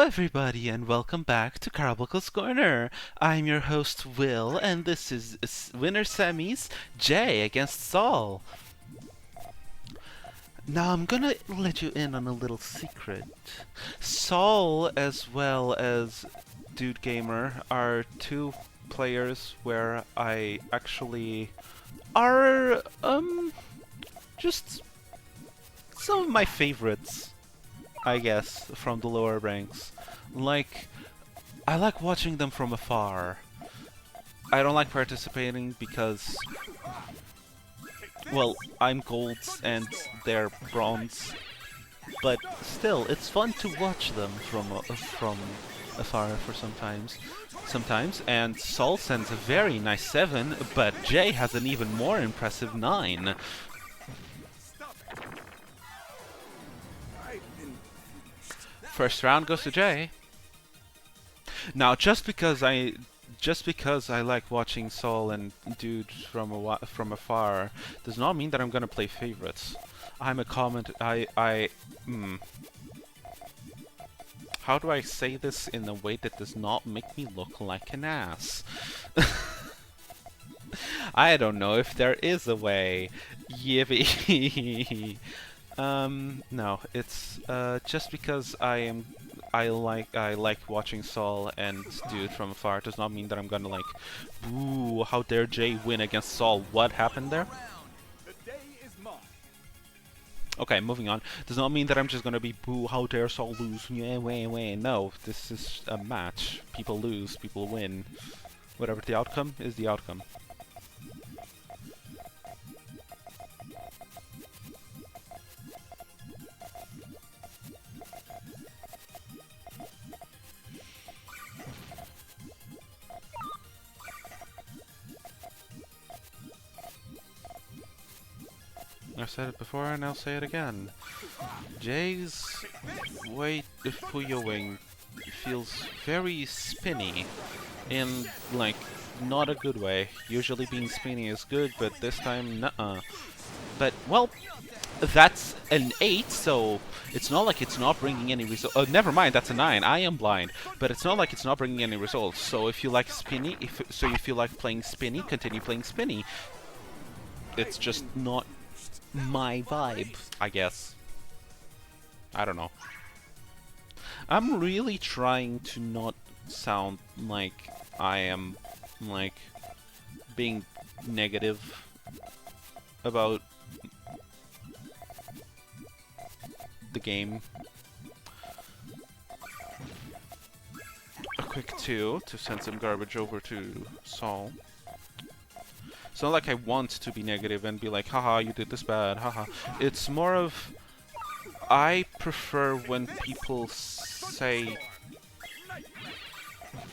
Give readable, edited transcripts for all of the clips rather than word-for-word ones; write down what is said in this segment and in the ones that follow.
everybody, and welcome back to Carbuncle's Corner. I'm your host, Will, and this is Winner Semis Jay against Saul. Now, I'm gonna let you in on a little secret. Saul, as well as Dude Gamer, are two players where I actually are, just some of my favorites, I guess, from the lower ranks. Like, I like watching them from afar. I don't like participating because, well, I'm golds and they're bronze, but still, it's fun to watch them from afar for sometimes. And Saul sends a very nice 7, but Jay has an even more impressive 9. First round goes to Jay. Now, just because I like watching Saul and Dude from afar does not mean that I'm gonna play favorites. I'm a How do I say this in a way that does not make me look like an ass? I don't know if there is a way. Yippee. No, it's just because I like watching Saul and Dude from afar does not mean that I'm gonna like, boo, how dare Jay win against Saul? What happened there? Okay, moving on. Does not mean that I'm just gonna be, boo, how dare Saul lose? Yeah, wait. No, this is a match. People lose, people win. Whatever the outcome is the outcome. I've said it before and I'll say it again. Jay's way of Puyoing feels very spinny in, like, not a good way. Usually being spinny is good, but this time, nuh-uh. But, well, that's an 8, so it's not like it's not bringing any results. Oh, never mind, that's a 9. I am blind. But it's not like it's not bringing any results. So if you like spinny, if you like playing spinny, continue playing spinny. It's just not my vibe, I guess. I don't know. I'm really trying to not sound like I am, like, being negative about the game. A quick 2 to send some garbage over to Saul. It's not like I want to be negative and be like, haha, you did this bad, haha. It's more of, I prefer when people say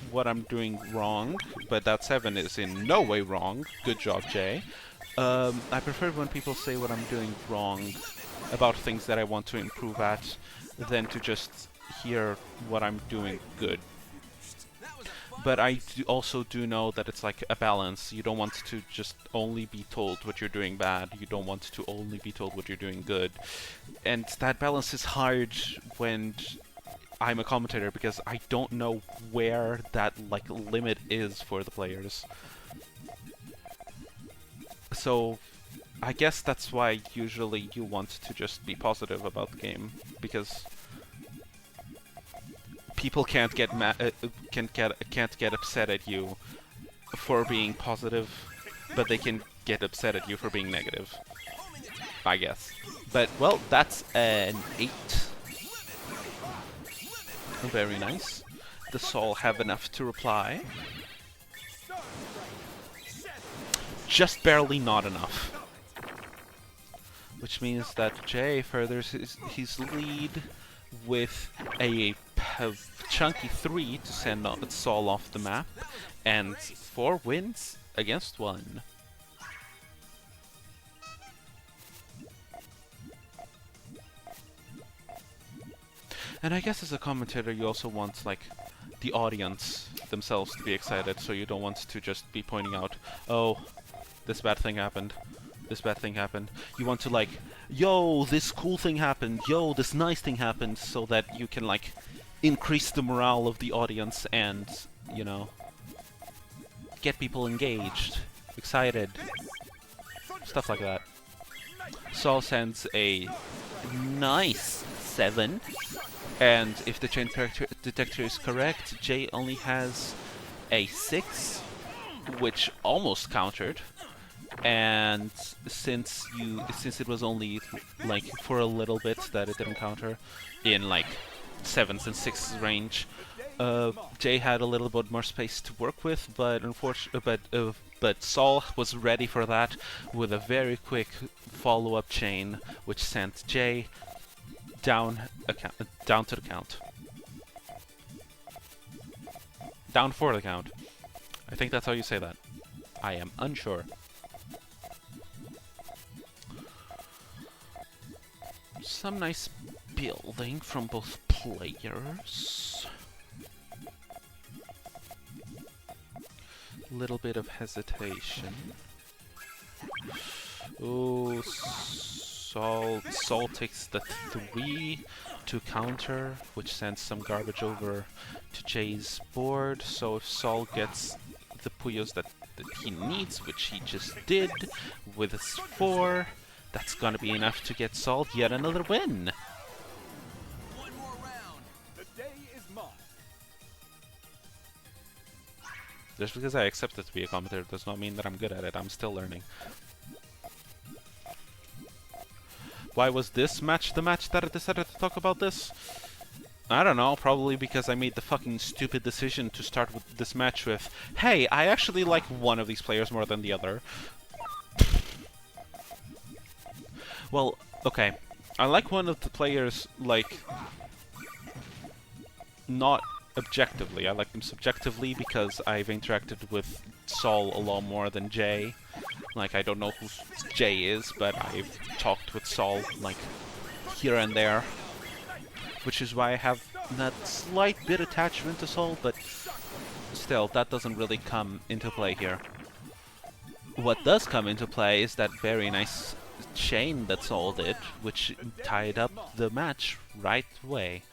what I'm doing wrong, but that 7 is in no way wrong. Good job, Jay. I prefer when people say what I'm doing wrong about things that I want to improve at than to just hear what I'm doing good. But I also do know that it's like a balance. You don't want to just only be told what you're doing bad. You don't want to only be told what you're doing good. And that balance is hard when I'm a commentator because I don't know where that like limit is for the players. So I guess that's why usually you want to just be positive about the game, because people can't get can't get upset at you for being positive, but they can get upset at you for being negative, I guess. But well, that's an 8. Very nice. Does Saul have enough to reply? Just barely not enough. Which means that Jay furthers his lead with a chunky 3 to send Saul off the map, and 4 wins against 1. And I guess as a commentator you also want, like, the audience themselves to be excited, so you don't want to just be pointing out, oh, this bad thing happened, this bad thing happened. You want to, like, yo, this cool thing happened, yo, this nice thing happened, so that you can, like, increase the morale of the audience and, you know, get people engaged, excited, stuff like that. Saul sends a nice 7, and if the chain detector is correct, Jay only has a 6, which almost countered. And since it was only like for a little bit that it didn't counter in like 7s and 6s range, Jay had a little bit more space to work with, but but Saul was ready for that with a very quick follow-up chain, which sent Jay down to the count. Down for the count. I think that's how you say that. I am unsure. Some nice building from both players. Little bit of hesitation. Oh, Saul takes the 3 to counter, which sends some garbage over to Jay's board. So if Saul gets the Puyos that he needs, which he just did with his 4, that's gonna be enough to get Saul yet another win. One more round. The day is mine. Just because I accepted to be a commentator does not mean that I'm good at it. I'm still learning. Why was this match the match that I decided to talk about this? I don't know, probably because I made the fucking stupid decision to start with this match with, hey, I actually like one of these players more than the other. Well, okay, I like one of the players, like, not objectively. I like them subjectively because I've interacted with Saul a lot more than Jay. Like, I don't know who Jay is, but I've talked with Saul, like, here and there. Which is why I have that slight bit attachment to Saul, but still, that doesn't really come into play here. What does come into play is that very nice chain that Saul did, which tied up the match right away.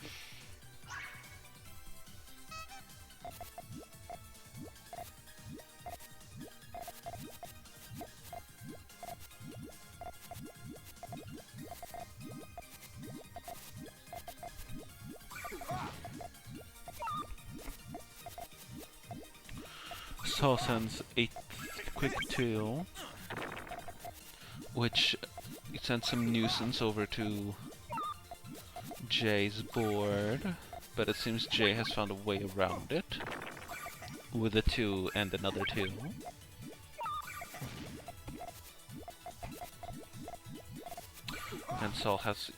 Saul sends a quick 2, which sends some nuisance over to Jay's board, but it seems Jay has found a way around it with a 2 and another 2. And Saul has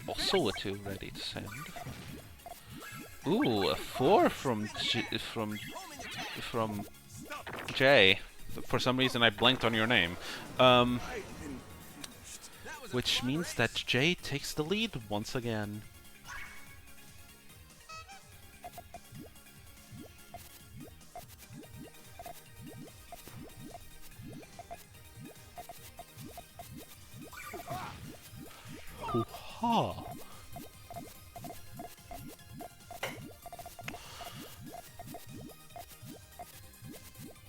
also a 2 ready to send. Ooh, a 4 from Jay. For some reason I blanked on your name. Which means that Jay takes the lead once again. Hoo-ha!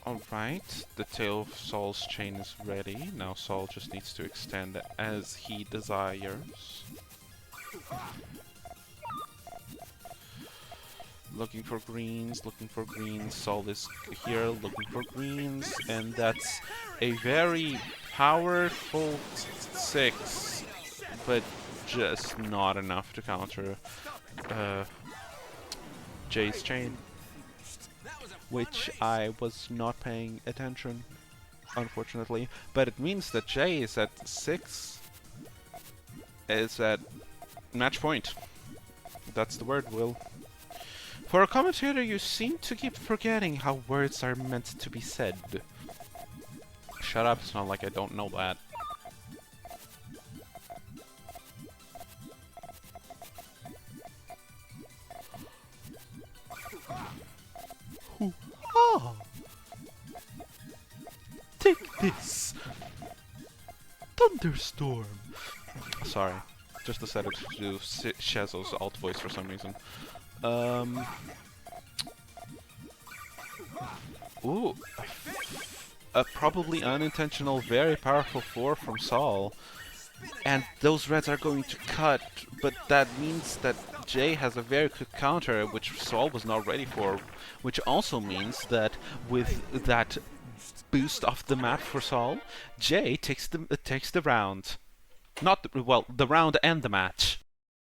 Alright, the tail of Saul's chain is ready. Now Saul just needs to extend as he desires. Looking for greens, Saul is here looking for greens, and that's a very powerful 6, but just not enough to counter Jay's chain. Which I was not paying attention, unfortunately. But it means that Jay is at 6, is at match point. That's the word, Will. For a commentator, you seem to keep forgetting how words are meant to be said. Shut up, it's not like I don't know that. Oh. Take this! Thunderstorm! Sorry, just decided to do Schezo's alt voice for some reason. Um. Ooh. A probably unintentional, very powerful 4 from Saul. And those reds are going to cut, but that means that Jay has a very quick counter, which Saul was not ready for. Which also means that with that boost off the map for Saul, Jay takes the round. Not the, well, the round and the match.